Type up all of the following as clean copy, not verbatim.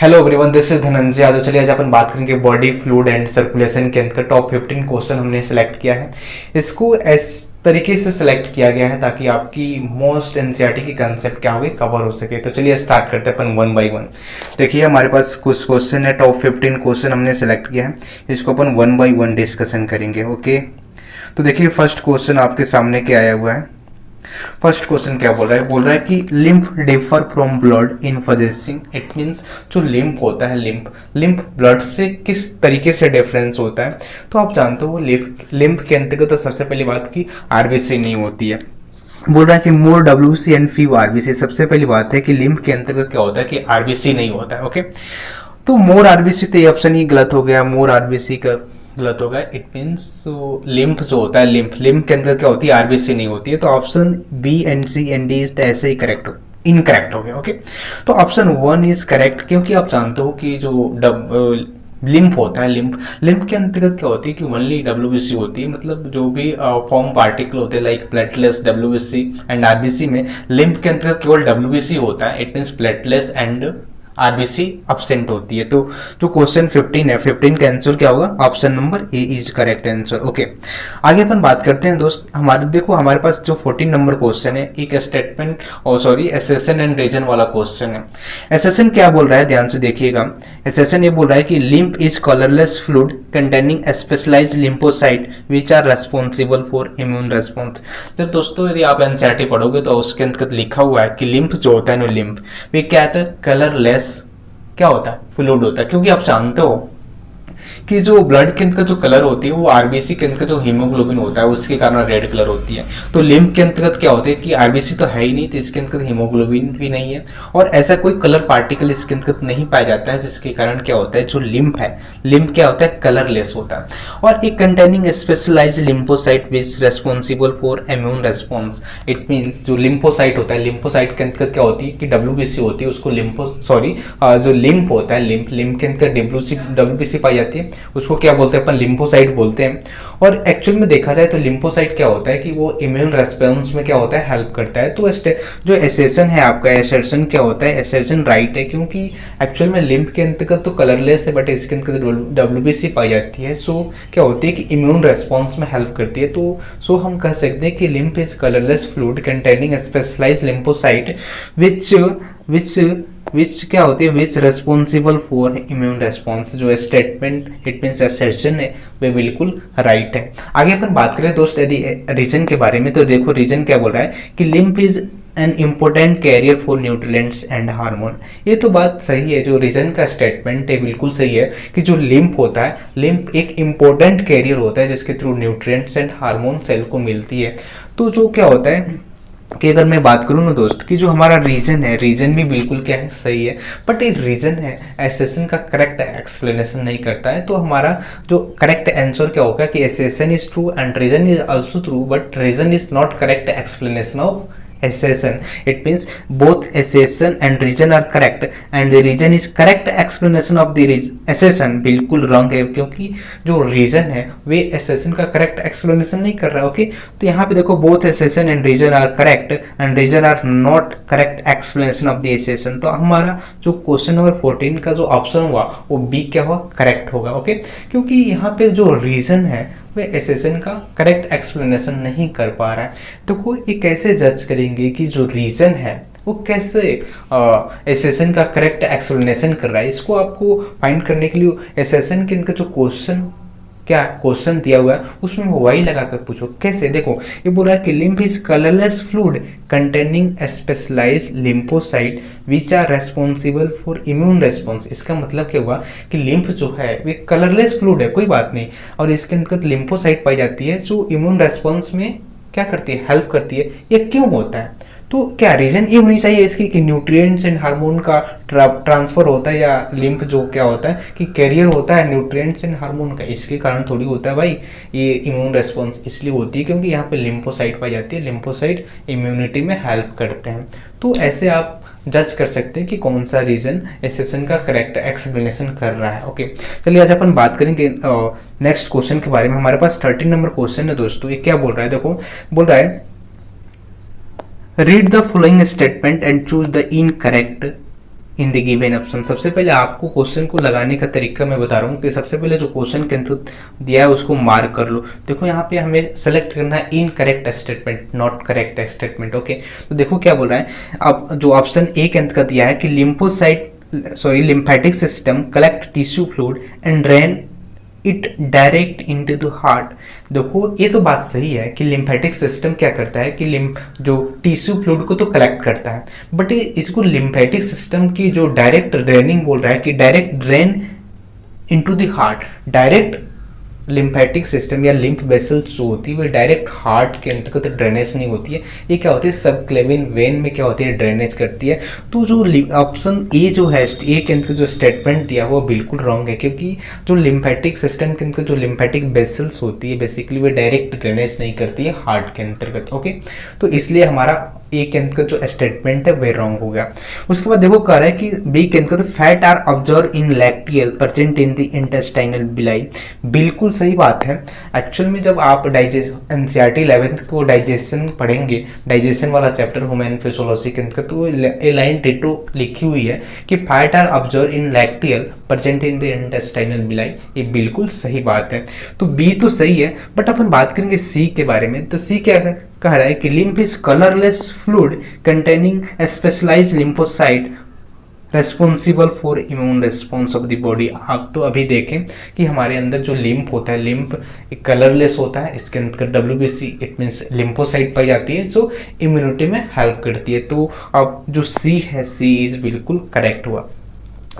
Hello everyone, this is Dhananjay Yadav. चलिए आज अपन बात करेंगे बॉडी फ्लूइड एंड सर्कुलेशन के अंदर टॉप 15 क्वेश्चन हमने सेलेक्ट किया है। इसको इस तरीके से सिलेक्ट किया गया है ताकि आपकी मोस्ट एनसीईआरटी की कंसेप्ट क्या होगी कवर हो सके। तो चलिए स्टार्ट करते हैं अपन वन बाय वन। देखिए हमारे पास कुछ क्वेश्चन है, टॉप 15 क्वेश्चन हमने सेलेक्ट किया है। इसको अपन वन बाय वन डिस्कशन करेंगे। ओके, तो देखिए फर्स्ट क्वेश्चन आपके सामने क्या आया हुआ है। फर्स्ट क्वेश्चन क्या बोल रहा है कि lymph differ from blood in possessing. It means जो लिम्फ होता है, लिम्फ ब्लड से किस तरीके से डिफरेंस होता है। तो आप जानते हो लिम्फ के अंतर्गत तो सबसे पहली बात की आरबीसी नहीं होती है। बोल रहा है कि मोर डब्ल्यूसी एंड फ्यू आरबीसी। सबसे पहली बात है कि लिम्फ के अंतर्गत क्या होता है कि आरबीसी नहीं होता है। ओके, तो मोर आरबीसी, तो ये ऑप्शन ही गलत हो गया। मोर आरबीसी का गलत होगा। इट मीन्स लिम्फ जो होता है, लिम्फ के अंदर क्या होती है, आरबीसी नहीं होती है। तो option B and C and D ऐसे ही करेक्ट हो, इनकरेक्ट हो गया। ओके, तो ऑप्शन वन इज करेक्ट, क्योंकि आप जानते हो कि जो लिम्फ होता है, लिम्फ के अंतर्गत क्या होती है कि ओनली डब्ल्यूबीसी होती है। मतलब जो भी फॉर्म पार्टिकल होते हैं like platelets, WBC and RBC में लिम्फ के अंतर्गत केवल डब्ल्यूबीसी होता है। It means platelets and RBC absent होती है। तो जो क्वेश्चन 15 है, 15 का आंसर क्या होगा, option number A is correct answer. Okay, आगे अपन बात करते हैं दोस्त। हमारे पास जो 14 नंबर क्वेश्चन है, एक स्टेटमेंट एसेशन एंड रीजन वाला क्वेश्चन है। एसेशन क्या बोल रहा है, ध्यान से देखिएगा। एसेशन ये बोल रहा है कि lymph is colourless fluid containing specialised lymphocyte which are responsible for immune response. तो दोस्तों यदि आप एनसीईआरटी पढ़ोगे तो उसके अंतर्गत लिखा हुआ है कि लिम्फ जो होता है ना, लिम्फ वे क्या होता है, कलरलेस क्या होता है, फ्लूइड होता है। क्योंकि आप जानते हो कि जो ब्लड के अंदर जो कलर होती है वो आरबीसी के अंदर जो हीमोग्लोबिन होता है उसके कारण रेड कलर होती है। तो लिम्फ के अंतर्गत क्या होता है कि आरबीसी तो है ही नहीं, तो इसके अंतर्गत हीमोग्लोबिन भी नहीं है और ऐसा कोई कलर पार्टिकल इसके अंतर्गत नहीं पाया जाता है, जिसके कारण क्या होता है, जो लिम्फ है, लिम्फ क्या होता है, कलरलेस होता है। और एक containing specialised lymphocyte which responsible for immune response. It means जो लिम्फोसाइट होता है, लिम्फोसाइट के अंतर्गत क्या होती है कि डब्ल्यूबीसी होती है, उसको जो लिम्फ होता है, लिम्फ के अंतर्गत डब्ल्यूबीसी पाई जाती है, उसको क्या बोलते हैं अपन, लिम्फोसाइट बोलते हैं। और एक्चुअल में देखा जाए तो लिम्फोसाइट क्या होता है कि वो इम्यून रेस्पॉन्स में क्या होता है, हेल्प करता है। तो जो एसेशन है आपका, एसेशन क्या होता है, एसेशन राइट है, क्योंकि एक्चुअल में लिम्फ के अंतर्गत तो कलरलेस है बट इसके अंतर्गत डब्ल्यूबीसी पाई जाती है। सो क्या होती है कि इम्यून रेस्पॉन्स में हेल्प करती है। तो सो हम कह सकते हैं कि lymph is colourless fluid containing specialised lymphocyte which क्या होती है, which responsible for immune response. जो स्टेटमेंट इट मीन्स असर्शन है वे बिल्कुल राइट है। आगे अपन बात करें दोस्त यदि रीजन के बारे में, तो देखो रीजन क्या बोल रहा है कि lymph is an important carrier for nutrients and hormone. ये तो बात सही है, जो रीजन का स्टेटमेंट है बिल्कुल सही है कि जो लिम्फ होता है, लिम्फ एक इम्पोर्टेंट कैरियर होता है जिसके through nutrients and hormone cell को मिलती है। तो जो क्या होता है कि अगर मैं बात करूँ ना दोस्त कि जो हमारा रीजन है, रीजन भी बिल्कुल क्या है, सही है, बट ये रीजन है एसेशन का करेक्ट एक्सप्लेनेशन नहीं करता है। तो हमारा जो करेक्ट आंसर क्या होगा कि assertion is true and reason is also true, but reason is not correct explanation of assertion. It means both assertion and reason are correct and the reason is correct explanation of the assertion बिल्कुल wrong है, क्योंकि जो reason है वे assertion का correct explanation नहीं कर रहा है। ओके, तो यहाँ पे देखो both assertion and reason are correct and reason are not correct explanation of the assertion। तो हमारा जो क्वेश्चन नंबर 14 का जो ऑप्शन हुआ वो बी क्या हुआ, करेक्ट होगा। ओके, क्योंकि यहाँ पे जो रीजन है वे एसेशन का करेक्ट एक्सप्लेनेशन नहीं कर पा रहा है। तो कोई ये कैसे जज करेंगे कि जो रीजन है वो कैसे एसेशन का करेक्ट एक्सप्लेनेशन कर रहा है। इसको आपको फाइंड करने के लिए एसेशन के इनका जो क्वेश्चन दिया हुआ है उसमें वाई लगाकर पूछो। कैसे, देखो ये बोल रहा है कि lymph is colourless fluid containing specialised lymphocyte which are responsible for immune response. इसका मतलब क्या हुआ कि लिम्फ जो है वे कलरलेस फ्लूइड है, कोई बात नहीं, और इसके अंतर्गत लिम्फोसाइट पाई जाती है जो इम्यून रेस्पॉन्स में क्या करती है, हेल्प करती है। ये क्यों होता है, तो क्या रीजन ये होनी चाहिए इसकी कि न्यूट्रिएंट्स एंड हार्मोन का ट्रांसफर होता है, या लिम्फ जो क्या होता है कि कैरियर होता है न्यूट्रिएंट्स एंड हार्मोन का, इसके कारण थोड़ी होता है भाई। ये इम्यून रेस्पॉन्स इसलिए होती है क्योंकि यहाँ पे लिम्फोसाइट पाई जाती है, लिम्फोसाइट इम्यूनिटी में हेल्प करते हैं। तो ऐसे आप जज कर सकते हैं कि कौन सा रीजन एसेशन का करेक्ट एक्सप्लेनेशन कर रहा है। ओके, चलिए आज अपन बात करेंगे नेक्स्ट क्वेश्चन के बारे में। हमारे पास 13 नंबर क्वेश्चन है दोस्तों। ये क्या बोल रहा है, देखो बोल रहा है read the following statement and choose the incorrect in the given option. सबसे पहले आपको क्वेश्चन को लगाने का तरीका मैं बता रहा हूँ कि सबसे पहले जो क्वेश्चन के अंदर दिया है उसको मार्क कर लो। देखो यहाँ पे हमें सेलेक्ट करना है incorrect statement, not correct statement. Okay, तो देखो क्या बोल रहा है। अब जो ऑप्शन ए के अंदर का दिया है कि lymphatic system collect tissue fluid and drain it direct into the heart. देखो ये तो बात सही है कि लिम्फेटिक सिस्टम क्या करता है कि जो टिश्यू फ्लूइड को तो कलेक्ट करता है, बट इसको लिम्फेटिक सिस्टम की जो डायरेक्ट ड्रेनिंग बोल रहा है कि direct drain into the heart. Direct lymphatic system या लिम्फ वेसल्स जो होती है वो डायरेक्ट हार्ट के अंतर्गत ड्रेनेज नहीं होती है, ये क्या होती है सब क्लेविन वेन में क्या होती है ड्रेनेज करती है। तो जो ऑप्शन ए जो है ए के अंतर्गत जो स्टेटमेंट दिया वो बिल्कुल रॉन्ग है, क्योंकि जो लिम्फेटिक सिस्टम के अंतर्गत जो लिम्फेटिक वेसल्स होती है बेसिकली वो डायरेक्ट ड्रेनेज नहीं करती है हार्ट के अंतर्गत। ओके, तो इसलिए हमारा ए के अंतर्गत जो स्टेटमेंट है वह रॉन्ग हो गया। उसके बाद देखो कह रहा है कि बी के अंतर्गत fat are observe in lacteal present in the intestinal villi. बिल्कुल सही बात है। एक्चुअल में जब आप एनसीईआरटी 11th को डाइजेशन पढ़ेंगे, डाइजेशन वाला चैप्टर ह्यूमन फिजियोलॉजी के अंतर्गत, तो ये लाइन डिटो लिखी हुई है कि fat are observe in lacteal present in the intestinal villi. ये बिल्कुल सही बात है। तो बी तो सही है, बट अपन बात करेंगे सी के बारे में। तो सी क्या कह रहा है कि lymph is colourless fluid containing a specialised lymphocyte responsible for immune response of the body. आप तो अभी देखें कि हमारे अंदर जो लिम्फ होता है, लिम्फ एक कलरलेस होता है, इसके अंदर WBC इट मीन्स लिम्फोसाइट पाई जाती है जो इम्यूनिटी में हेल्प करती है। तो अब जो सी है, सी इज बिल्कुल करेक्ट हुआ।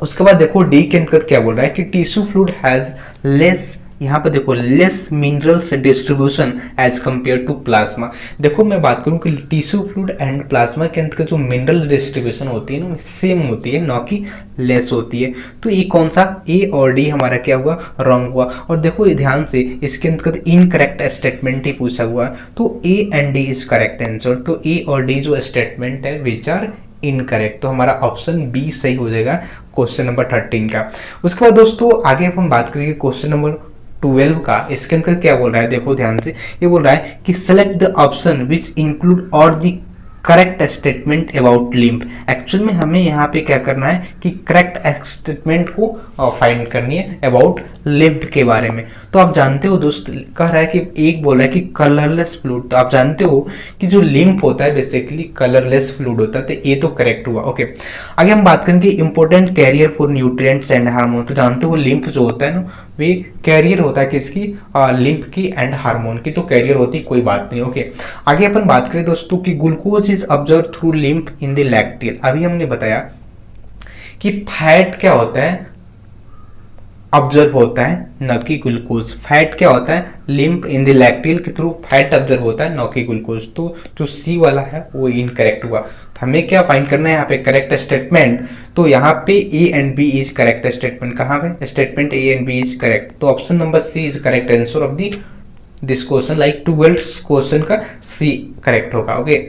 उसके बाद देखो डी के अंतर्गत क्या बोल रहा है कि टिश्यू फ्लूइड हैज लेस, यहाँ पर देखो less minerals distribution as compare to plasma. देखो मैं बात करूँ कि टिश्यू फ्लूइड एंड प्लाज्मा के अंतर्गत जो मिनरल डिस्ट्रीब्यूशन होती है ना सेम होती है, ना कि लेस होती है। तो ये कौन सा ए और डी हमारा क्या हुआ, रॉन्ग हुआ। और देखो ये ध्यान से इसके अंतर्गत इनकरेक्ट स्टेटमेंट ही पूछा हुआ, तो A and D is correct answer. तो ए और डी जो स्टेटमेंट है विच आर इनकरेक्ट, तो हमारा ऑप्शन बी सही हो जाएगा क्वेश्चन नंबर 13 का। उसके बाद दोस्तों आगे हम बात करेंगे क्वेश्चन नंबर 12 का। इसके अंदर क्या बोल रहा है, देखो ध्यान से, ये बोल रहा है कि select the option which include और the correct statement about lymph. Actual में हमें यहाँ पे क्या करना है कि करेक्ट स्टेटमेंट को फाइंड करनी है अबाउट लिम्फ के बारे में। तो आप जानते हो दोस्त, कह रहा है कि एक बोल रहा है कि कलरलेस फ्लूइड, तो आप जानते हो कि जो लिम्फ होता है बेसिकली कलरलेस फ्लूइड होता है, तो ये तो करेक्ट हुआ। ओके, आगे हम बात करेंगे important carrier for nutrients and hormone. तो जानते हो लिम्फ जो होता है ना वे कैरियर होता है किसकी, लिम्फ की एंड हार्मोन की, तो कैरियर होती कोई बात नहीं। ओके, आगे अपन बात करें दोस्तों कि glucose is observe through lymph in the lacteal. अभी हमने बताया कि फैट क्या होता है, ऑब्जर्व होता है, न कि ग्लूकोज। फैट क्या होता है, लिम्फ इन द लैक्टियल के थ्रू फैट ऑब्जर्व होता है, न कि ग्लूकोज। तो जो सी वाला है वो इनकरेक्ट हुआ। हमें क्या फाइंड करना है यहाँ पे करेक्ट स्टेटमेंट। तो यहाँ पे A and B is correct statement. कहाँ पे statement A and B is correct, तो option number C is correct answer of this question. Like 12th question का सी करेक्ट होगा। ओके,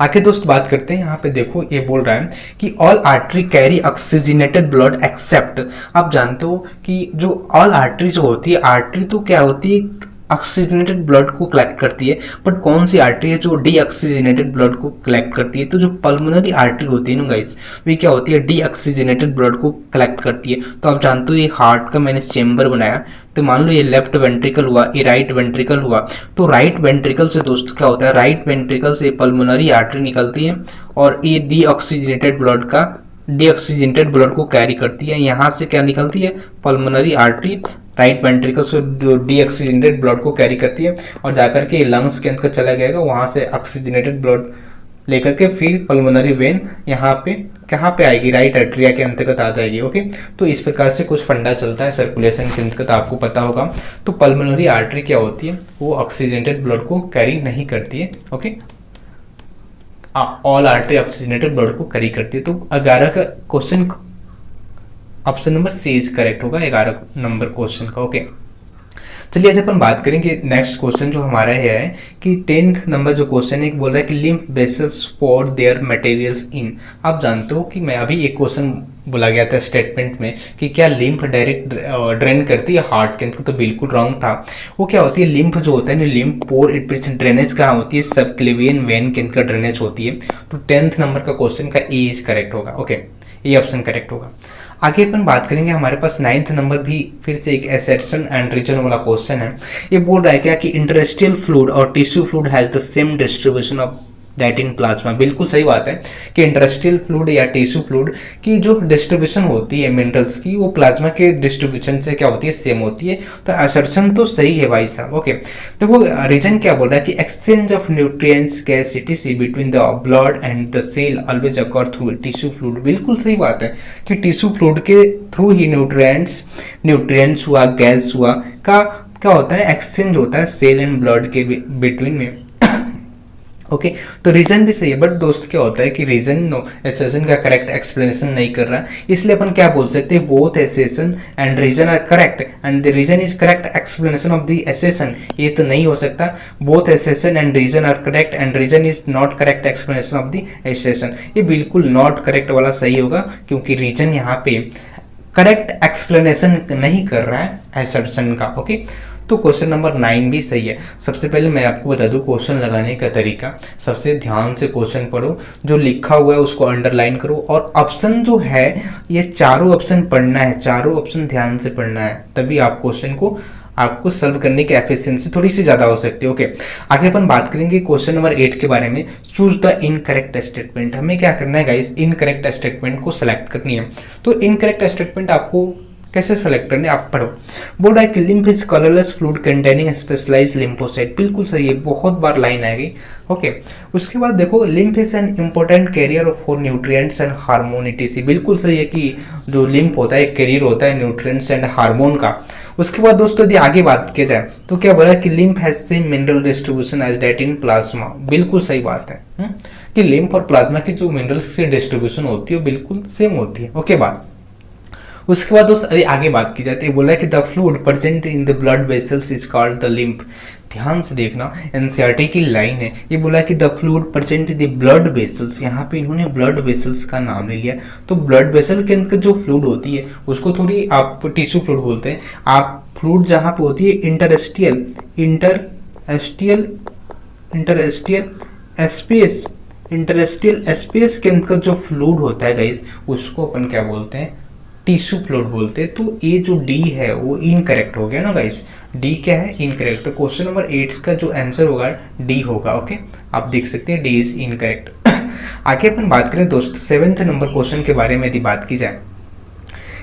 आगे दोस्त बात करते हैं। यहाँ पे देखो ये बोल रहा है कि all artery carry oxygenated blood except. आप जानते हो कि जो ऑल आर्टरी जो होती है, आर्टरी तो क्या होती है ऑक्सीजनेटेड ब्लड को कलेक्ट करती है, बट कौन सी आर्टरी है जो डीऑक्सीजनेटेड ब्लड को कलेक्ट करती है। तो जो पल्मोनरी आर्टरी होती है ना गाइस, वे क्या होती है डीऑक्सीजनेटेड ब्लड को कलेक्ट करती है। तो आप जानते हो ये हार्ट का मैंने चेम्बर बनाया, तो मान लो ये लेफ्ट वेंट्रिकल हुआ, ये राइट वेंट्रिकल हुआ। तो राइट वेंट्रिकल से दोस्तों क्या होता है, राइट वेंट्रिकल से पल्मोनरी आर्टरी निकलती है और ये डीऑक्सीजनेटेड ब्लड को कैरी करती है। यहाँ से क्या निकलती है, पल्मोनरी आर्टरी राइट वेंट्रिकल से डीऑक्सीजनेटेड ब्लड को कैरी करती है और जाकर के लंग्स के अंदर चला जाएगा, वहाँ से ऑक्सीजनेटेड ब्लड लेकर के फिर पल्मोनरी वेन यहाँ पे कहाँ पे आएगी, राइट आर्टरिया के अंतर्गत आ जाएगी। ओके, तो इस प्रकार से कुछ फंडा चलता है सर्कुलेशन के अंतर्गत, आपको पता होगा। तो पल्मोनरी आर्टरी क्या होती है, वो ऑक्सीजनेटेड ब्लड को कैरी नहीं करती है। Okay, all artery oxygenated blood को कैरी करती है। तो 11 का question option number C is correct होगा 11 नंबर क्वेश्चन का। ओके, चलिए आज अपन बात करेंगे नेक्स्ट क्वेश्चन जो हमारा है कि 10th नंबर जो क्वेश्चन है बोल रहा है कि lymph vessels for their materials in. आप जानते हो कि मैं अभी एक क्वेश्चन बोला गया था स्टेटमेंट में कि क्या लिम्फ डायरेक्ट ड्रेन करती है हार्ट के अंदर, तो बिल्कुल रॉन्ग था। वो क्या होती है, लिम्फ जो होता है, लिम्फ पोर ड्रेनेज कहाँ होती है, सबक्लेवियन वेन के अंदर ड्रेनेज होती है। तो 10th नंबर का क्वेश्चन का ए इज करेक्ट होगा। ओके, ये ऑप्शन करेक्ट होगा। आगे अपन बात करेंगे, हमारे पास 9th नंबर भी फिर से एक एसेप्शन एंड रीजन वाला क्वेश्चन है। ये बोल रहा है क्या कि इंटरस्टियल फ्लूइड और tissue fluid has the same distribution of that in plasma. बिल्कुल सही बात है कि इंटरस्टियल फ्लूइड या टिश्यू फ्लूइड की जो डिस्ट्रीब्यूशन होती है मिनरल्स की, वो प्लाज्मा के डिस्ट्रीब्यूशन से क्या होती है, सेम होती है। तो असर्शन तो सही है भाई साहब। ओके, देखो रीजन क्या बोल रहा है कि exchange of nutrients gas etc between the blood and the cell always occur through tissue fluid. बिल्कुल सही बात है कि टिश्यू फ्लूइड के थ्रू ही न्यूट्रिएंट्स हुआ, गैस हुआ का क्या होता है, एक्सचेंज होता है सेल एंड ब्लड के बिटवीन में। ओके, तो रीजन भी सही है, बट दोस्त क्या होता है कि रीजन एसेशन का करेक्ट एक्सप्लेनेशन नहीं कर रहा, इसलिए अपन क्या बोल सकते हैं, both assertion and reason are correct and the reason is correct explanation of the assertion. ये तो नहीं हो सकता, both assertion and reason are correct and reason is not correct explanation of the assertion. ये बिल्कुल नॉट करेक्ट वाला सही होगा, क्योंकि रीजन यहाँ पे करेक्ट एक्सप्लेनेशन नहीं कर रहा है एसेशन का। ओके, तो क्वेश्चन नंबर 9 भी सही है। सबसे पहले मैं आपको बता दूं क्वेश्चन लगाने का तरीका। सबसे ध्यान से क्वेश्चन पढ़ो, जो लिखा हुआ है उसको अंडरलाइन करो, और ऑप्शन जो है ये चारों ऑप्शन पढ़ना है, चारों ऑप्शन ध्यान से पढ़ना है, तभी आप क्वेश्चन को आपको सॉल्व करने की एफिशिएंसी थोड़ी सी ज़्यादा हो सकती है। ओके, आगे अपन बात करेंगे क्वेश्चन नंबर 8 के बारे में। Choose the incorrect statement. हमें क्या करना है गाइस, इनकरेक्ट स्टेटमेंट को सेलेक्ट करनी है। तो इनकरेक्ट स्टेटमेंट आपको कैसे सेलेक्ट करने, आप पढ़ो। बोल रहा है कि lymph is colourless fluid containing specialised lymphocyte. बिल्कुल सही है, बहुत बार लाइन आएगी। ओके, उसके बाद देखो lymph is an important carrier for nutrients and hormone etc। बिल्कुल सही है कि जो लिम्फ होता है एक कैरियर होता है न्यूट्रिएंट्स एंड हार्मोन का। उसके बाद दोस्तों यदि आगे बात की जाए तो क्या बोला कि lymph has same mineral distribution as that in plasma. बिल्कुल सही बात है कि लिम्फ और प्लाज्मा की जो मिनरल्स की डिस्ट्रीब्यूशन होती है बिल्कुल सेम होती है। ओके, बात उसके बाद दोस्त अरे आगे बात की जाती है, बोला है कि the fluid present in the blood vessels is called the lymph. ध्यान से देखना, एनसीईआरटी की लाइन है, ये बोला है कि the fluid present in the blood vessels. यहाँ पे इन्होंने ब्लड वेसल्स का नाम ले लिया, तो ब्लड वेसल के अंदर जो फ्लूइड होती है उसको थोड़ी आप टिश्यू फ्लूइड बोलते हैं। आप फ्लूइड जहाँ पे होती है इंटरस्टियल स्पेस के अंदर जो फ्लूइड होता है गाइस, उसको अपन क्या बोलते हैं, टिश्यू फ्लूइड बोलते हैं। तो ये जो डी है वो इनकरेक्ट हो गया ना गाइस, डी क्या है, इनकरेक्ट। तो क्वेश्चन नंबर 8 का जो आंसर होगा डी होगा। ओके, आप देख सकते हैं डी इज इनकरेक्ट। आगे अपन बात करें दोस्त 7th नंबर क्वेश्चन के बारे में यदि बात की जाए,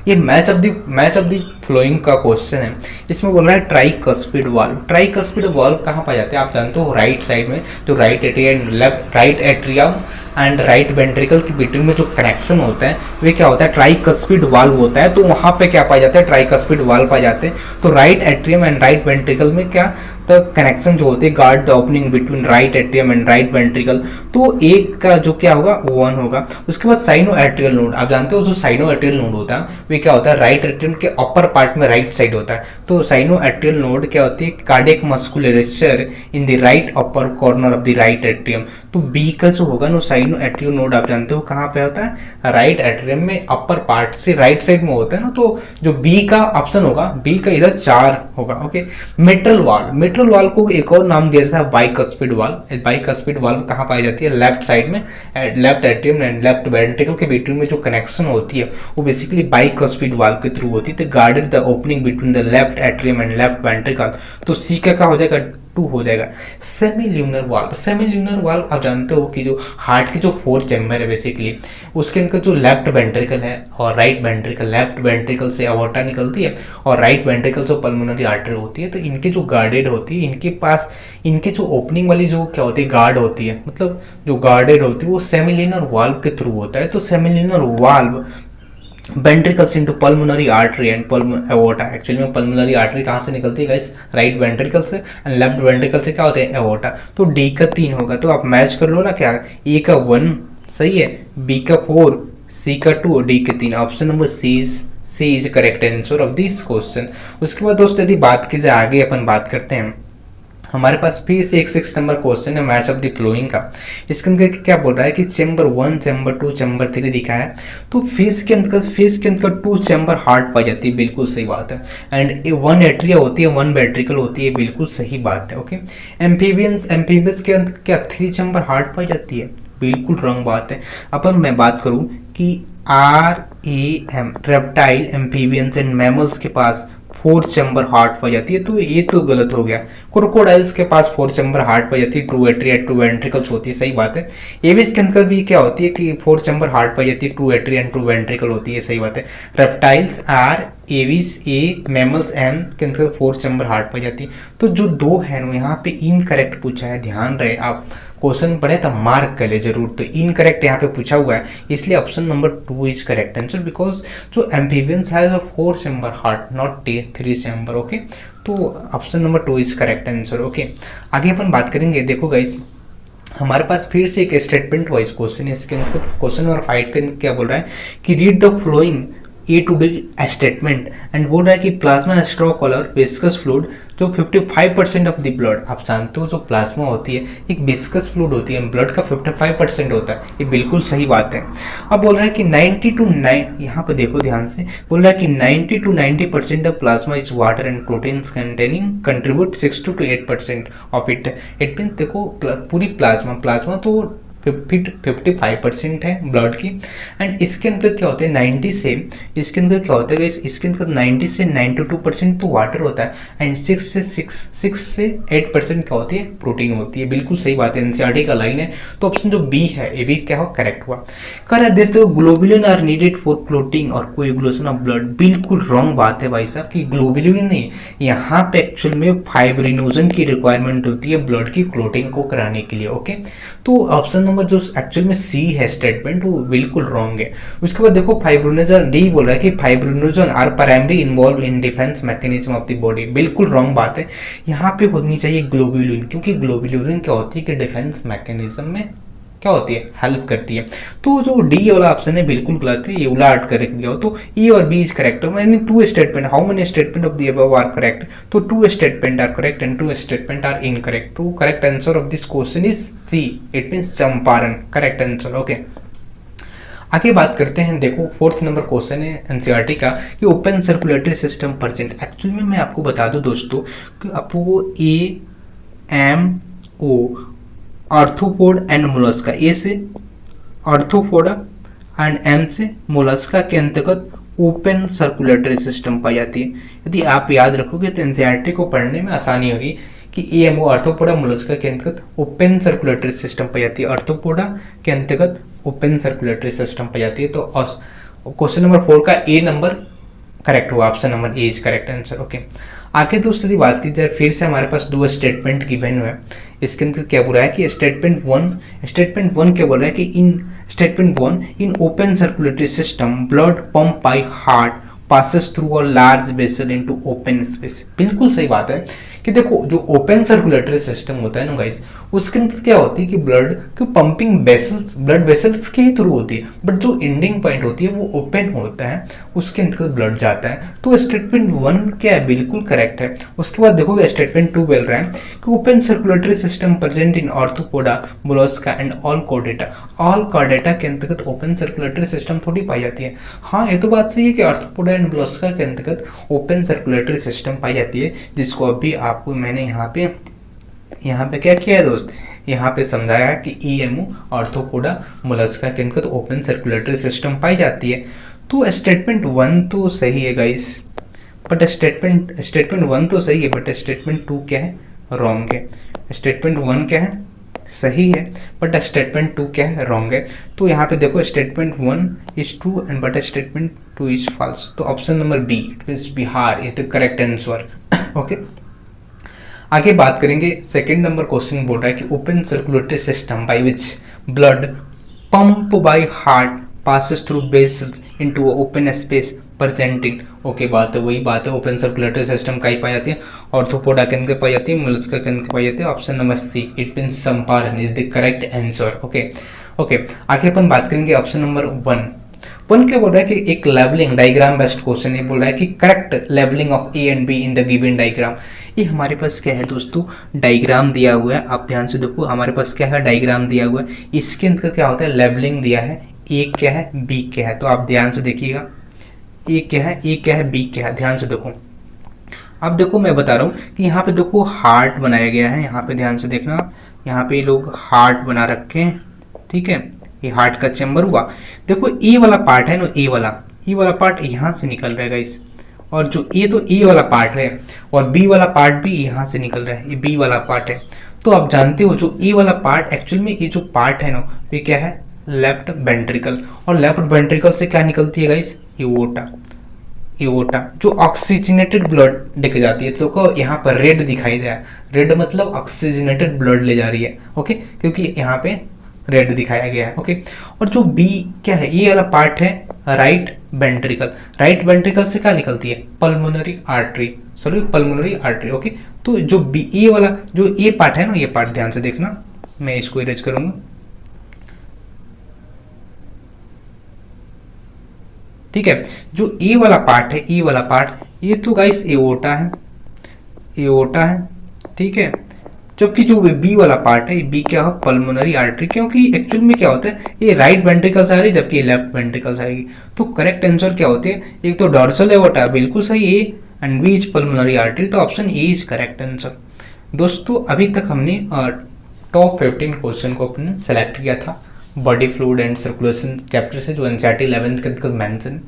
ये मैच ऑफ द फ्लोइंग का क्वेश्चन है। इसमें बोल रहा है ट्राइकस्पिड वाल्व। ट्राइकस्पिड वाल्व कहाँ पाए जाते हैं, आप जानते हो राइट साइड में, जो right atrium and right ventricle के बीटवीन में जो कनेक्शन होता है वे क्या होता है, ट्राइकस्पिड वाल्व होता है। तो वहाँ पे क्या पाए जाते हैं, ट्राइकस्पिड वाल्व पाए जाते हैं। तो right atrium and right ventricle में क्या तो कनेक्शन जो होते हैं, guard the opening between right atrium and right ventricle. तो एक का जो क्या होगा 1 होगा। उसके बाद साइनो एट्रियल नोड, आप जानते हो जो साइनो एट्रियल नोड होता है वे क्या होता है, राइट एट्रियम के अपर पार्ट में राइट साइड होता है। तो साइनो एट्रियल नोड क्या होती है, cardiac musculature in the right upper corner of the right atrium. तो बी का जो होगा ना साइनो एट्रियल नोड, आप जानते हो कहाँ पे होता है, राइट एट्रियम में अपर पार्ट से राइट साइड में होता है ना। तो जो बी का ऑप्शन होगा, बी का इधर 4 होगा। ओके, मिट्रल वाल्व को एक और नाम दिया जाता है बाइकस्पिड वाल्व। बाइकस्पिड वाल्व कहाँ पाई जाती है, लेफ्ट साइड में, left atrium and left ventricle के बिटवीन में जो कनेक्शन होती है वो बेसिकली बाइकस्पिड वाल्व के थ्रू होती है। तो guarded the opening between the left atrium and left ventricle. तो सी का क्या हो जाएगा, 2 हो जाएगा। सेमील्यूनर वाल्व आप जानते हो कि जो हार्ट के जो 4 चैम्बर है बेसिकली, उसके अंदर जो लेफ्ट वेंट्रिकल है और राइट वेंट्रिकल, लेफ्ट वेंट्रिकल से अवॉर्टा निकलती है और राइट वेंट्रिकल से पल्मोनरी आर्टरी होती है। तो इनके जो गार्डेड होती है, इनके पास इनके जो ओपनिंग वाली जो क्या होती है, गार्ड होती है, मतलब जो गार्डेड होती है वो सेमील्यूनर वाल्व के थ्रू होता है। तो सेमील्यूनर valve ventricles into pulmonary artery and aorta. Actually में पल्मोनरी आर्टरी कहाँ से निकलती है गाइस, राइट वेंट्रिकल से, एंड लेफ्ट वेंट्रिकल से क्या होते हैं, एवोर्टा। तो डी का 3 होगा। तो आप मैच कर लो ना, क्या ए का 1 सही है, बी का 4, सी का 2, डी का 3। Option number C is correct answer of this question. उसके बाद दोस्तों यदि बात की जाए आगे अपन बात करते हैं हमारे पास फिर से एक 6 नंबर क्वेश्चन है मैच ऑफ द फ्लोइंग का। इसके अंदर क्या बोल रहा है कि चैम्बर 1, चैम्बर 2, चैम्बर 3 दिखा है, तो फिश के अंदर 2 चैम्बर हार्ट पाई जाती है, बिल्कुल सही बात है। एंड 1 एट्रिया होती है, 1 वेंट्रिकल होती है, बिल्कुल सही बात है। ओके, एम्फीबियंस के अंदर क्या 3 चैम्बर हार्ट पाई जाती है, बिल्कुल रॉन्ग बात है। अपन मैं बात करूं कि RAM reptile, amphibians and mammals के पास 4 चैम्बर हार्ट पाई जाती है, तो ये तो गलत हो गया। क्रोकोडाइल्स के पास 4 चैम्बर हार्ट पाई जाती है, 2 एट्रिया 2 वेंट्रिकल्स होती है, सही बात है। एविस के अंदर भी क्या होती है कि 4 चैम्बर हार्ट पाई जाती है, 2 एट्रिया 2 वेंट्रिकल होती है, सही बात है। Reptiles R, Aves A, mammals M के अंदर 4 चैम्बर हार्ट पाई जाती है। तो जो 2 है ना यहाँ पे इनकरेक्ट पूछा है, ध्यान रहे आप क्वेश्चन पढ़े तो मार्क कर ले जरूर। तो इनकरेक्ट यहाँ पे पूछा हुआ है, इसलिए option number 2 is correct answer, because जो एम्फीबियंस है 4 chamber heart not 3 chamber. Okay, तो option number 2 is correct answer. Okay, आगे अपन बात करेंगे। देखो गाइस, हमारे पास फिर से एक स्टेटमेंट वाइज क्वेश्चन है। इसके अंदर क्वेश्चन नंबर 5 के क्या बोल रहा है कि read the flowing A to D statement and बोल रहा है कि plasma straw colour viscous fluid जो 55% ऑफ द ब्लड, आप जानते हो जो प्लाज्मा होती है एक विस्कस फ्लूइड होती है, ब्लड का 55% होता है, ये बिल्कुल सही बात है। अब बोल रहा है कि 90 to 9, यहाँ पे देखो ध्यान से, बोल रहा है कि 90 to 90% of plasma is water and proteins containing contribute 60 to 8% of it. It mean देखो पूरी प्लाज्मा तो 55% है ब्लड की, एंड इसके अंदर क्या होता है 90 से, इसके अंदर क्या होता है इसके अंदर 90 से 92% तो वाटर होता है, एंड 6 से 8% क्या होती है प्रोटीन होती है, बिल्कुल सही बात है। एनसीईआरटी का लाइन है, तो ऑप्शन जो बी है ये भी क्या हो करेक्ट हुआ। कर this the globulin are needed for clotting और कोएगुलेशन ऑफ ब्लड, बिल्कुल रॉन्ग बात है भाई साहब कि ग्लोबुलिन नहीं, यहाँ पे एक्चुअल में फाइब्रिनोजन की रिक्वायरमेंट होती है ब्लड की क्लोटिंग को कराने के लिए। ओके, तो ऑप्शन नंबर जो एक्चुअल में सी है स्टेटमेंट वो बिल्कुल रॉन्ग है। उसके बाद देखो फाइब्रिनोजन, डी बोल रहा है कि fibrinogen are primary involve in defence mechanism of the body, बिल्कुल रॉन्ग बात है। यहाँ पे होनी चाहिए ग्लोबुलिन, क्योंकि ग्लोबुलिन क्या होती है कि डिफेंस मैकेनिज्म में क्या होती है हेल्प करती है। तो जो डी वाला ऑप्शन है बिल्कुल गलत है, ये उलट कर दिया हो, तो ई और बी इज करेक्ट। यानी 2 statement, how many statement of the above are correct, तो 2 statement are correct and 2 statement are incorrect. तो correct answer of this question is C, it means Champaran, correct answer. Okay, आगे बात करते हैं। देखो 4th number question है NCERT का कि open circulatory system present. Actually में मैं आपको बता दूं दोस्तों कि आपको AMO आर्थ्रोपोड एंड मोलस्का, ए से आर्थ्रोपोडा एंड एम से मोलस्का के अंतर्गत ओपन सर्कुलेटरी सिस्टम पाई जाती है। यदि आप याद रखोगे तो एनसीईआरटी को पढ़ने में आसानी होगी कि एएमओ आर्थ्रोपोडा मोलस्का के अंतर्गत ओपन सर्कुलेटरी सिस्टम पाई जाती है, आर्थ्रोपोडा के अंतर्गत ओपन सर्कुलेटरी सिस्टम पाई जाती है। तो क्वेश्चन नंबर 4 का ए नंबर करेक्ट हुआ, option number A is correct answer. Okay, आगे दोस्तों यदि बात की जाए फिर से हमारे पास 2 स्टेटमेंट गिवन हुआ है। इसके अंदर क्या बोल रहा है कि स्टेटमेंट 1 क्या बोल रहा है कि in statement 1 in open circulatory system blood pump by heart passes through a large vessel into open space, बिल्कुल सही बात है कि देखो जो ओपन सर्कुलेटरी सिस्टम होता है ना गाइस, उसके अंदर क्या होती है कि ब्लड की पंपिंग वेसल्स, ब्लड वेसल्स के ही थ्रू होती है, बट जो एंडिंग पॉइंट होती है वो ओपन होता है, उसके अंदर ब्लड जाता है। तो स्टेटमेंट 1 क्या है बिल्कुल करेक्ट है। उसके बाद देखोगे स्टेटमेंट 2 बोल रहा है कि open circulatory system present in arthropoda Mollusca and all Chordata, all Chordata के अंतर्गत ओपन सर्कुलेटरी सिस्टम थोड़ी पाई जाती है। हाँ, ये तो बात सही है कि आर्थ्रोपोडा एंड मोलस्का के अंतर्गत ओपन सर्कुलेटरी सिस्टम पाई जाती है, जिसको अभी आपको मैंने यहाँ पे क्या किया है दोस्त, यहाँ पे समझाया कि ईएमओ आर्थ्रोपोडा मोलस्का के अंतर्गत ओपन सर्कुलेटरी सिस्टम पाई जाती है। तो स्टेटमेंट 1 तो सही है गाइस, बट स्टेटमेंट 1 तो सही है, बट स्टेटमेंट 2 क्या है रॉन्ग है। स्टेटमेंट 1 क्या है सही है, बट स्टेटमेंट 2 क्या है रॉन्ग है। तो यहाँ पे देखो statement 1 is true and but statement 2 is false. तो option number B it means Bihar is the correct answer. Okay, आगे बात करेंगे। सेकंड नंबर क्वेश्चन बोल रहा है कि open circulatory system by which blood pump by heart passes through vessels into a open space present in, okay बात है वही बात है, ओपन सर्कुलेटरी सिस्टम कहीं पाई जाती है, आर्थ्रोपोडा के अंदर पाई जाती है, मोलस्का के अंदर पाई जाती है। Option number C it means Champaran is the correct answer. Okay, आगे अपन बात करेंगे ऑप्शन नंबर 1। वन क्या बोल रहा है कि एक लेबलिंग डायग्राम बेस्ड क्वेश्चन ये बोल रहा है कि correct labelling of A and be in the given diagram. ये हमारे पास क्या है दोस्तों, डायग्राम दिया हुआ है, आप ध्यान से देखो हमारे पास क्या है, डायग्राम दिया हुआ है, इसके अंदर क्या होता है, लेबलिंग दिया है, ए क्या है बी क्या है। तो आप ध्यान से देखिएगा, ए क्या है बी क्या है, ध्यान से देखो। अब देखो मैं बता रहा हूँ कि यहाँ पे देखो हार्ट बनाया गया है, यहाँ पे ध्यान से देखना, यहाँ पे लोग हार्ट बना रखे हैं, ठीक है, ये हार्ट का चैम्बर हुआ। देखो ए वाला पार्ट है ना, ए वाला पार्ट यहाँ से निकल रहा है गाइस, और जो ए तो ए वाला पार्ट है और बी वाला पार्ट भी यहाँ से निकल रहा है, ये बी वाला पार्ट है। तो आप जानते हो जो ए वाला पार्ट एक्चुअल में ये जो पार्ट है ना, ये क्या है, लेफ्ट वेंट्रिकल, और लेफ्ट वेंट्रिकल से क्या निकलती है गाइस, एओर्टा जो ऑक्सीजनेटेड ब्लड लेके जाती है। तो यहाँ पर रेड दिखाई दे रहा है, रेड मतलब ऑक्सीजनेटेड ब्लड ले जा रही है, ओके, क्योंकि यहाँ पे रेड दिखाया गया है, ओके। और जो बी क्या है, ये वाला पार्ट है राइट वेंट्रिकल से क्या निकलती है, पल्मोनरी आर्टरी, ओके। तो जो बी ए वाला जो ए पार्ट है ना, ये पार्ट ध्यान से देखना, मैं इसको इरेज करूंगा, ठीक है। जो ए वाला पार्ट है, ई वाला पार्ट, ये तो गाइस एओर्टा है, ठीक है। जबकि जो बी वाला पार्ट है, बी क्या हो, पल्मोनरी आर्टरी, क्योंकि एक्चुअल में क्या होता है, ये राइट वेंट्रिकल से आ रही है जबकि ये लेफ्ट वेंट्रिकल से आएगी। तो करेक्ट आंसर क्या होती है, एक तो डॉर्सल एओर्टा बिल्कुल सही, A and B is pulmonary artery, तो option A is correct answer. दोस्तों अभी तक हमने टॉप 15 क्वेश्चन को अपने सेलेक्ट किया था body fluid and circulation chapter से, जो एनसीईआरटी 11th के अंदर मेंशन,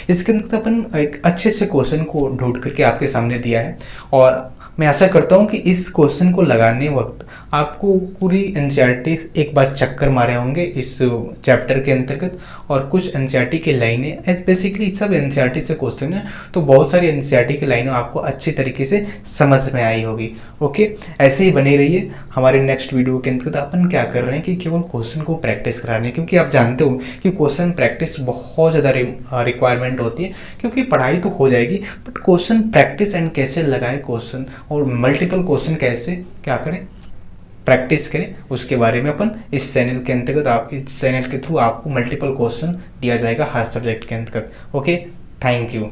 इसके अंदर अपन एक अच्छे से क्वेश्चन को ढूंढ करके आपके सामने दिया है। और मैं आशा करता हूं कि इस क्वेश्चन को लगाने वक्त आपको पूरी एनसीईआरटी एक बार चक्कर मारे होंगे इस चैप्टर के अंतर्गत, और कुछ एनसीईआरटी की लाइनें, बेसिकली सब एनसीईआरटी से क्वेश्चन है, तो बहुत सारी एनसीईआरटी की लाइनें आपको अच्छी तरीके से समझ में आई होगी, ओके। ऐसे ही बने रहिए। हमारे नेक्स्ट वीडियो के अंतर्गत अपन क्या कर रहे हैं कि केवल क्वेश्चन को प्रैक्टिस कराने, क्योंकि आप जानते हो कि क्वेश्चन प्रैक्टिस बहुत ज़्यादा रिक्वायरमेंट होती है, क्योंकि पढ़ाई तो हो जाएगी बट क्वेश्चन प्रैक्टिस एंड कैसे लगाए क्वेश्चन, और मल्टीपल क्वेश्चन कैसे क्या करें, प्रैक्टिस करें, उसके बारे में अपन इस चैनल के अंतर्गत, आप इस चैनल के थ्रू आपको मल्टीपल क्वेश्चन दिया जाएगा हर सब्जेक्ट के अंतर्गत, ओके। Thank you.